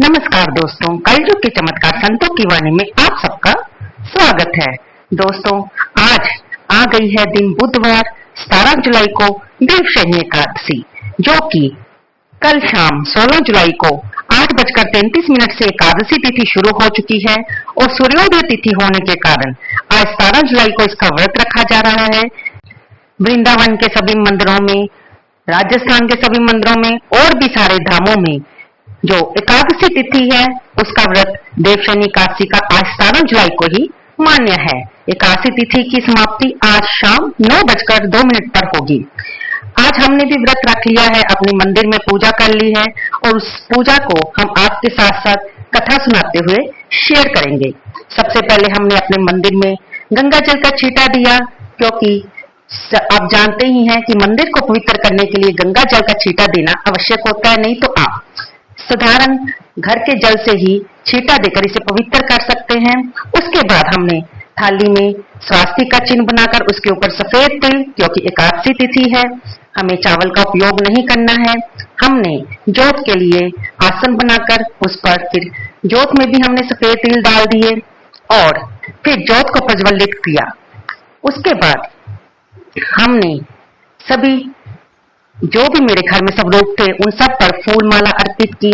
नमस्कार दोस्तों, कलयुग के चमत्कार संतों की वाणी में आप सबका स्वागत है। दोस्तों, आज आ गई है दिन बुधवार 17 जुलाई को देवशयनी एकादशी, जो कि कल शाम 16 जुलाई को 8:33 से एकादशी तिथि शुरू हो चुकी है और सूर्योदय तिथि होने के कारण आज 17 जुलाई को इसका व्रत रखा जा रहा है। वृंदावन के सभी मंदिरों में, राजस्थान के सभी मंदिरों में और भी सारे धामों में जो एकादशी तिथि है उसका व्रत देवशयनी एकादशी का आज 17 जुलाई को ही मान्य है। एकादशी तिथि की समाप्ति आज शाम 9:02 पर होगी। आज हमने भी व्रत रख लिया है, अपने मंदिर में पूजा कर ली है और उस पूजा को हम आपके साथ साथ कथा सुनाते हुए शेयर करेंगे। सबसे पहले हमने अपने मंदिर में गंगा जल का छींटा दिया, क्योंकि आप जानते ही हैं कि मंदिर को पवित्र करने के लिए गंगा जल का छींटा देना आवश्यक होता है, नहीं तो आप साधारण घर के जल से ही छींटा देकर इसे पवित्र कर सकते हैं। उसके बाद हमने थाली में स्वास्तिक का चिन्ह बनाकर उसके ऊपर सफेद तिल, क्योंकि एकादशी तिथि है हमें चावल का उपयोग नहीं करना है, हमने जोत के लिए आसन बनाकर उस पर फिर जोत में भी हमने सफेद तिल डाल दिए और फिर जोत को प्रज्वलित किया। उसके बाद हमने सभी जो भी मेरे घर में सब लोग थे उन सब पर फूल माला अर्पित की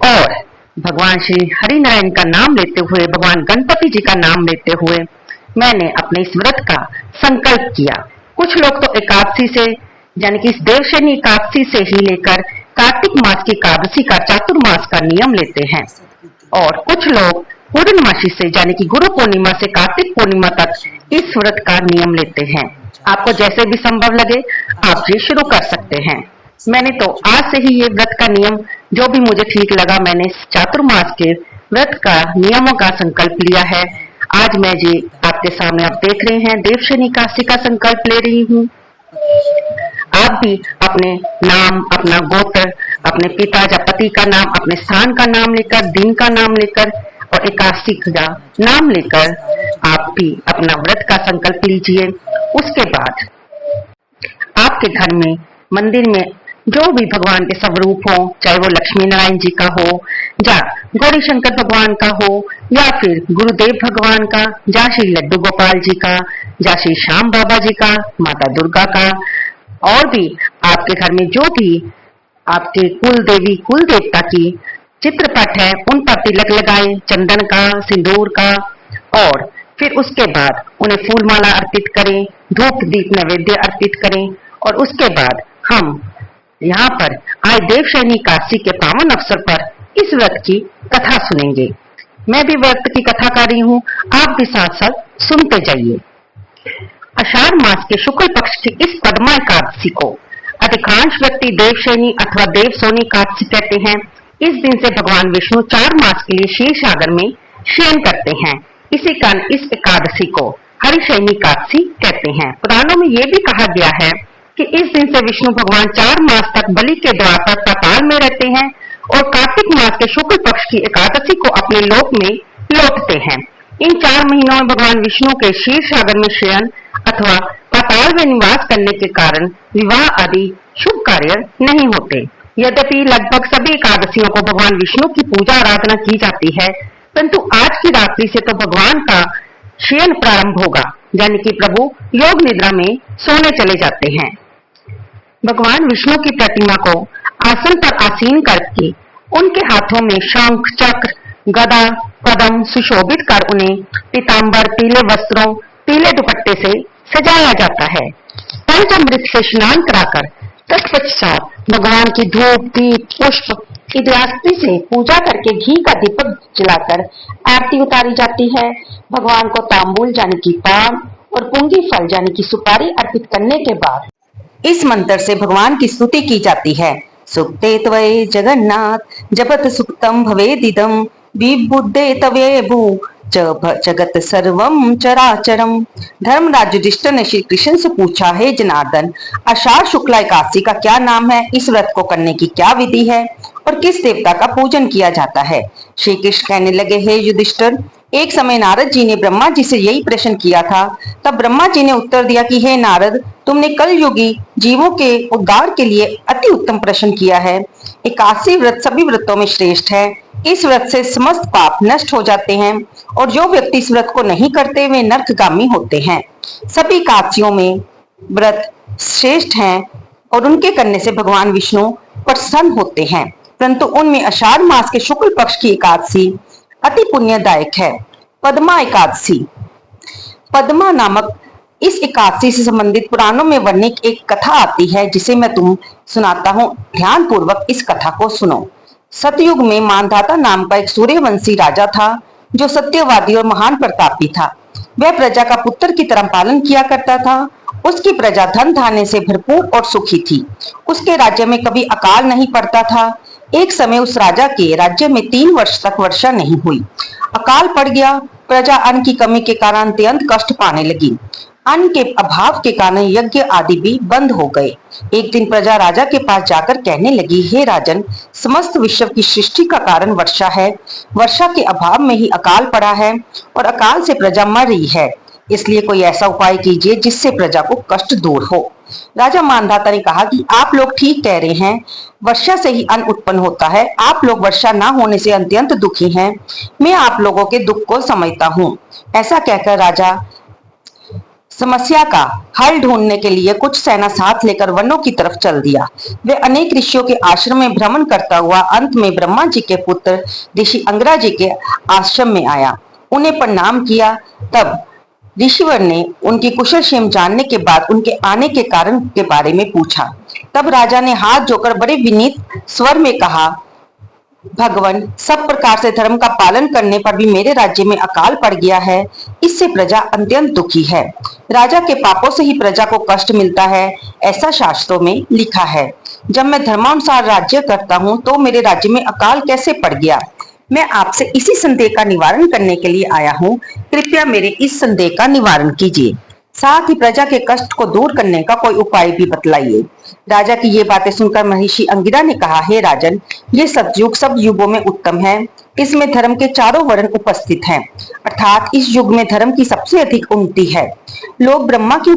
और भगवान श्री हरि नारायण का नाम लेते हुए, भगवान गणपति जी का नाम लेते हुए मैंने अपने इस व्रत का संकल्प किया। कुछ लोग तो एकादशी से यानी कि इस देवशयनी एकादशी से ही लेकर कार्तिक मास की एकादशी का चातुर्मास का नियम लेते हैं और कुछ लोग पूर्णमासी से यानी कि गुरु पूर्णिमा से कार्तिक पूर्णिमा तक इस व्रत का नियम लेते हैं। आपको जैसे भी संभव लगे आप ये शुरू कर सकते हैं। मैंने तो आज से ही ये व्रत का नियम जो भी मुझे ठीक लगा, मैंने चातुर्मास के व्रत का नियमों का संकल्प लिया है। आज मैं जी आपके सामने आप देख रहे हैं देवशयनी एकादशी का संकल्प ले रही हूँ। आप भी अपने नाम, अपना गोत्र, अपने पिता या पति का नाम, अपने स्थान का नाम लेकर, दिन का नाम लेकर और एकादशी का नाम लेकर आप भी अपना व्रत का संकल्प लीजिए। उसके बाद आपके घर में, मंदिर में जो भी भगवान के स्वरूप हो, चाहे वो लक्ष्मी नारायण जी का हो या गौरी शंकर भगवान का हो या फिर गुरुदेव भगवान का, या श्री लड्डू गोपाल जी का, या श्री श्याम बाबा जी का, माता दुर्गा का, और भी आपके घर में जो भी आपके कुल देवी कुल देवता की चित्रपट है उन पर तिलक लगाए, चंदन का, सिंदूर का, और फिर उसके बाद उन्हें फूल माला अर्पित करें, धूप दीप नैवेद्य अर्पित करें और उसके बाद हम यहाँ पर आए देवशयनी एकादशी के पावन अवसर पर इस व्रत की कथा सुनेंगे। मैं भी व्रत की कथा कर रही हूँ, आप भी साथ साथ सुनते जाइए। आषाढ़ मास के शुक्ल पक्ष की इस पद्मा एकादशी को अधिकांश व्यक्ति देवशयनी अथवा देवसोनी एकादशी कहते हैं। इस दिन से भगवान विष्णु 4 मास के लिए क्षीर सागर में शयन करते हैं। इसी कारण इस एकादशी को हरिशयनी एकादशी कहते हैं। पुराणों में यह भी कहा गया है कि इस दिन से विष्णु भगवान 4 मास तक बलि के द्वार पर पाताल में रहते हैं और कार्तिक मास के शुक्ल पक्ष की एकादशी को अपने लोक में लौटते हैं। इन 4 महीनों में भगवान विष्णु के क्षीर सागर में शयन अथवा पाताल में निवास करने के कारण विवाह आदि शुभ कार्य नहीं होते। यद्यपि लगभग सभी एकादशियों को भगवान विष्णु की पूजा आराधना की जाती है, परंतु आज की रात्रि से तो भगवान का शयन प्रारंभ होगा, यानी कि प्रभु योग निद्रा में सोने चले जाते हैं। भगवान विष्णु की प्रतिमा को आसन पर आसीन करके उनके हाथों में शंख, चक्र, गदा, पद्म सुशोभित कर उन्हें पीतांबर, पीले वस्त्रों, पीले दुपट्टे से सजाया जाता है। पंचामृत से स्नान कराकर तत्पश्चात भगवान की धूप, दीप, पुष्प इत्यादि से पूजा करके घी का दीपक जलाकर आरती उतारी जाती है। भगवान को तांबूल यानी कि पान और पुंगी फल यानी कि सुपारी अर्पित करने के बाद इस मंत्र से भगवान की स्तुति की जाती है। सुक्ते त्वये जगन्नाथ जपत सुक्तम भवेदिदम विबुद्धे तवे भू जगत सर्वम चराचरम। धर्मराज युधिष्ठिर ने श्री कृष्ण से पूछा, हे जनार्दन, आषाढ़ शुक्ला एकादशी का क्या नाम है, इस व्रत को करने की क्या विधि है और किस देवता का पूजन किया जाता है। श्री कृष्ण कहने लगे, हे युधिष्ठिर, एक समय नारद जी ने ब्रह्मा जी से यही प्रश्न किया था। तब ब्रह्मा जी ने उत्तर दिया कि हे नारद, तुमने कलयुगी जीवों के उद्धार के लिए अति उत्तम प्रश्न किया है। एकादशी व्रत सभी व्रतों में श्रेष्ठ है। इस व्रत से समस्त पाप नष्ट हो जाते हैं और जो व्यक्ति इस व्रत को नहीं करते वे नरकगामी होते हैं। सभी एकादशियों में व्रत श्रेष्ठ हैं और उनके करने से भगवान विष्णु प्रसन्न होते हैं, परंतु उनमें आषाढ़ मास के शुक्ल पक्ष की एकादशी अति पुण्यदायक है। पद्मा एकादशी। पद्मा नामक इस एकादशी से संबंधित पुराणों में वर्णित एक कथा आती है जिसे मैं तुम सुनाता हूँ। ध्यान पूर्वक इस कथा को सुनो। सतयुग में मानधाता नाम का एक सूर्यवंशी राजा था जो सत्यवादी और महान प्रतापी था। वह प्रजा का पुत्र की तरह पालन किया करता था। उसकी प्रजा धन धान्य से भरपूर और सुखी थी। उसके राज्य में कभी अकाल नहीं पड़ता था। एक समय उस राजा के राज्य में 3 वर्ष तक वर्षा नहीं हुई। अकाल पड़ गया। प्रजा अन्न की कमी के कारण अत्यंत कष्ट पाने लगी। अन्न के अभाव के कारण यज्ञ आदि भी बंद हो गए। एक दिन प्रजा राजा के पास जाकर कहने लगी, हे राजन, समस्त विश्व की सृष्टि का कारण वर्षा है। वर्षा के अभाव में ही अकाल पड़ा है और अकाल से प्रजा मर रही है। इसलिए कोई ऐसा उपाय कीजिए जिससे प्रजा को कष्ट दूर हो। राजा मानधाता ने कहा कि आप लोग ठीक कह रहे हैं, वर्षा से ही अन्न उत्पन्न होता है। आप लोग वर्षा ना होने से अत्यंत दुखी हैं। मैं आप लोगों के दुख को समझता हूँ। ऐसा कहकर राजा समस्या का हल ढूंढने के लिए कुछ सेना साथ लेकर वनों की तरफ चल दिया। वे अनेक ऋषियों के आश्रम में भ्रमण करता हुआ अंत में ब्रह्मा जी के पुत्र ऋषि अंगरा जी के आश्रम में आया। उन्हें प्रणाम किया। तब ऋषिवर ने उनकी कुशल क्षेम जानने के बाद उनके आने के कारण के बारे में पूछा। तब राजा ने हाथ जोड़कर बड़े विनीत स्वर में कहा, भगवान, सब प्रकार से धर्म का पालन करने पर भी मेरे राज्य में अकाल पड़ गया है। इससे प्रजा अत्यंत दुखी है। राजा के पापों से ही प्रजा को कष्ट मिलता है, ऐसा शास्त्रों में लिखा है। जब मैं धर्मानुसार राज्य करता हूँ तो मेरे राज्य में अकाल कैसे पड़ गया? मैं आपसे इसी संदेह का निवारण करने के लिए आया हूँ। कृपया मेरे इस संदेह का निवारण कीजिए। साथ ही प्रजा के कष्ट को दूर करने का कोई उपाय भी बतलाइए। राजा की ये बातें सुनकर महर्षि अंगिरा ने कहा, हे राजन, ये सतयुग सब युगों में उत्तम है। इसमें धर्म के चारों वर्ण उपस्थित हैं, अर्थात इस युग में धर्म की सबसे अधिक उन्नति है। लोग ब्रह्मा की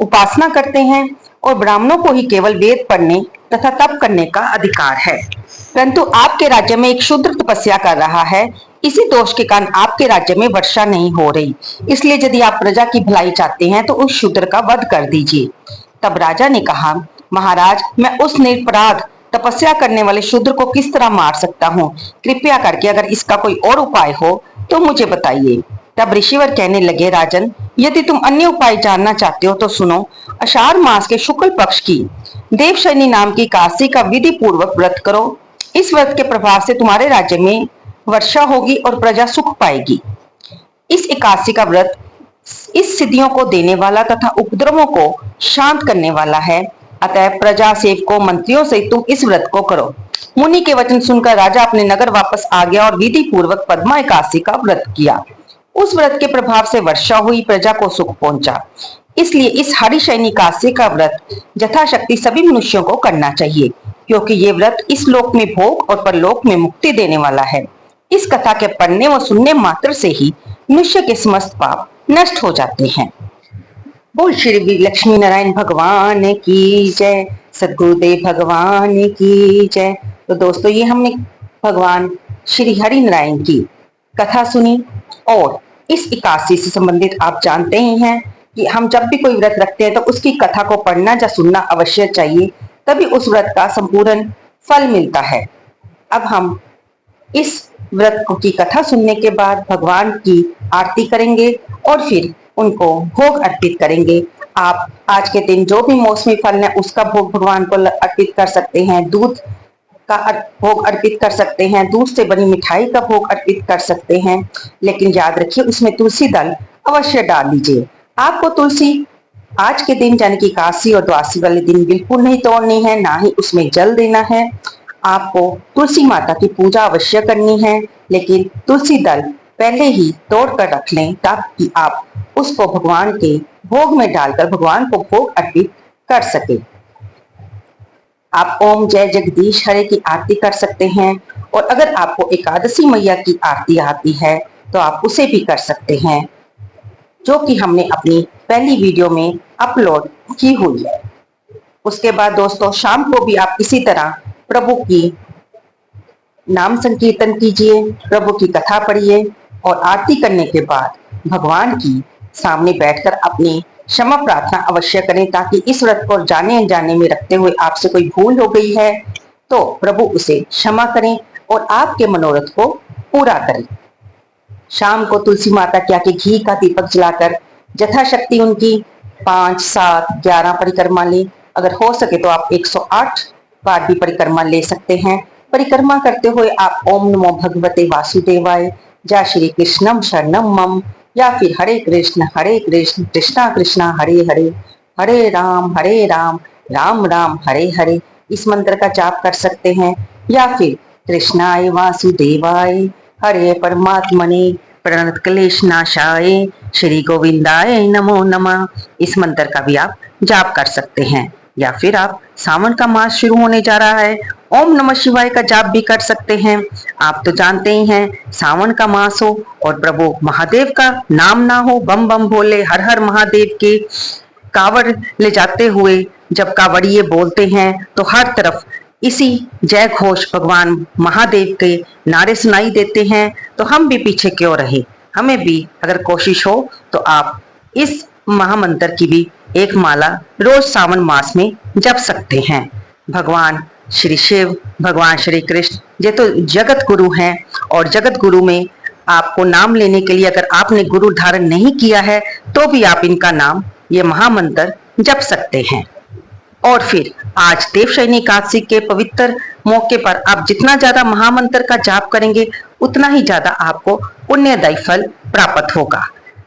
उपासना करते हैं और ब्राह्मणों को ही केवल वेद पढ़ने तथा तप करने का अधिकार है। परंतु आपके राज्य में एक शूद्र तपस्या कर रहा है। इसी दोष के कारण आपके राज्य में वर्षा नहीं हो रही। इसलिए यदि आप प्रजा की भलाई चाहते हैं तो उस शूद्र का वध कर दीजिए। तब राजा ने कहा, महाराज, मैं उस निरपराध तपस्या करने वाले शूद्र को किस तरह मार सकता हूँ? कृपया करके अगर इसका कोई और उपाय हो तो मुझे बताइए। तब ऋषिवर कहने लगे, राजन, यदि तुम अन्य उपाय जानना चाहते हो तो सुनो। आषाढ़ मास के शुक्ल पक्ष की देवशयनी नाम की एकादशी का विधि पूर्वक व्रत करो। इस व्रत के प्रभाव से तुम्हारे राज्य में वर्षा होगी और प्रजा सुख पाएगी। इस एकादशी का व्रत इस सिद्धियों को देने वाला तथा उपद्रवों को शांत करने वाला है। अतः प्रजा, सेवकों, मंत्रियों से तुम इस व्रत को करो। मुनि के वचन सुनकर राजा अपने नगर वापस आ गया और विधि पूर्वक पद्मा एकादशी का व्रत किया। उस व्रत के प्रभाव से वर्षा हुई, प्रजा को सुख पहुंचा। इसलिए इस हरिशयनी एकादशी का व्रत यथाशक्ति सभी मनुष्यों को करना चाहिए, क्योंकि ये व्रत इस लोक में भोग और परलोक में मुक्ति देने वाला है। इस कथा के पढ़ने व सुनने मात्र से ही मनुष्य के समस्त पाप नष्ट हो जाते हैं। बोल श्री लक्ष्मी नारायण भगवान की जय, सद्गुरुदेव भगवान की जय। तो दोस्तों, ये हमने भगवान श्री हरि नारायण की कथा सुनी और इस एकादशी से संबंधित आप जानते ही हैं कि हम जब भी कोई व्रत रखते हैं तो उसकी कथा को पढ़ना या सुनना अवश्य चाहिए, तभी उस व्रत का संपूर्ण फल मिलता है। अब हम इस व्रत की कथा सुनने के बाद भगवान की आरती करेंगे और फिर उनको भोग अर्पित करेंगे। आप आज के दिन जो भी मौसमी फल है उसका भोग भगवान को अर्पित कर सकते हैं। दूध का भोग अर्पित कर सकते हैं, दूध से बनी मिठाई का भोग अर्पित कर सकते हैं, लेकिन याद रखिए उसमें तुलसी दल अवश्य डाल लीजिए। आपको तुलसी आज के दिन यानी कि एकादशी और द्वादशी वाले दिन बिल्कुल नहीं तोड़नी है, ना ही उसमें जल देना है। आपको तुलसी माता की पूजा अवश्य करनी है, लेकिन तुलसी दल पहले ही तोड़ कर रख लें ताकि आप उसको भगवान के भोग में डालकर भगवान को भोग अर्पित कर सके। आप ओम जय जगदीश हरे की आरती कर सकते हैं और अगर आपको एकादशी मैया की आरती आती है तो आप उसे भी कर सकते हैं, जो कि हमने अपनी पहली वीडियो में अपलोड की हुई है। उसके बाद दोस्तों, शाम को भी आप इसी तरह प्रभु की नाम संकीर्तन कीजिए, प्रभु की कथा पढ़िए और आरती करने के बाद भगवान की सामने बैठकर अपनी क्षमा प्रार्थना अवश्य करें, ताकि इस व्रत को जाने अनजाने में रखते हुए आपसे कोई भूल हो गई है तो प्रभु उसे क्षमा करें और आपके मनोरथ को पूरा करें। शाम को तुलसी माता के आगे घी का दीपक जलाकर यथाशक्ति उनकी 5, 7, 11 परिक्रमा लें। अगर हो सके तो आप 108 बार भी परिक्रमा ले सकते हैं। परिक्रमा करते हुए आप ओम नमो भगवते वासुदेवाय, जय श्री कृष्णम शरणम मम, या फिर हरे कृष्ण कृष्णा कृष्णा हरे हरे, हरे राम राम राम हरे हरे, इस मंत्र का जाप कर सकते हैं। या फिर कृष्णाय वासुदेवाय हरे परमात्मने प्रणत क्लेश नाशाय श्री गोविंदाय नमो नमः, इस मंत्र का भी आप जाप कर सकते हैं। या फिर आप सावन का मास शुरू होने जा रहा है, ओम नमः शिवाय का जाप भी कर सकते हैं। आप तो जानते ही हैं, सावन का मास हो और प्रभु महादेव का नाम ना हो, बम बम भोले हर हर महादेव के कावड़ ले जाते हुए जब कावड़िए बोलते हैं तो हर तरफ इसी जय घोष भगवान महादेव के नारे सुनाई देते हैं। तो हम भी पीछे क्यों रहे, हमें भी अगर कोशिश हो तो आप इस महामंत्र की भी एक माला रोज सावन मास में जप सकते हैं। भगवान श्री शिव, भगवान श्री कृष्ण ये तो जगत गुरु हैं, और जगत गुरु में आपको नाम लेने के लिए अगर आपने गुरु धारण नहीं किया है तो भी आप इनका नाम, ये महामंत्र जप सकते हैं। और फिर आज देवशयनी एकादशी के पवित्र मौके पर आप जितना ज्यादा महामंत्र का जाप करेंगे उतना ही ज्यादा आपको पुण्यदायी फल प्राप्त होगा।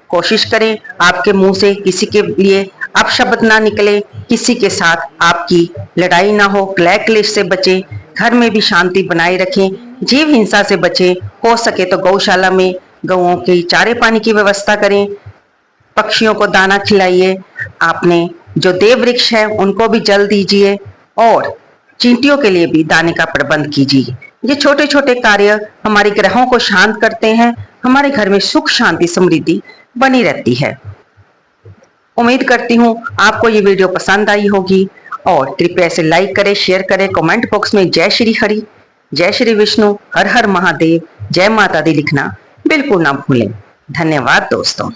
कोशिश करें आपके मुंह से किसी के लिए अपशब्द ना निकले, किसी के साथ आपकी लड़ाई ना हो, क्लह क्लेश से बचें, घर में भी शांति बनाए रखें, जीव हिंसा से बचें। हो सके तो गौशाला में गौओं के चारे पानी की व्यवस्था करें, पक्षियों को दाना खिलाइए, आपने जो देव वृक्ष है उनको भी जल दीजिए और चींटियों के लिए भी दाने का प्रबंध कीजिए। ये छोटे छोटे कार्य हमारे ग्रहों को शांत करते हैं, हमारे घर में सुख शांति समृद्धि बनी रहती है। उम्मीद करती हूँ आपको ये वीडियो पसंद आई होगी, और कृपया इसे लाइक करें, शेयर करें, कमेंट बॉक्स में जय श्री हरि, जय श्री विष्णु, हर हर महादेव, जय माता दी लिखना बिल्कुल ना भूलें। धन्यवाद दोस्तों।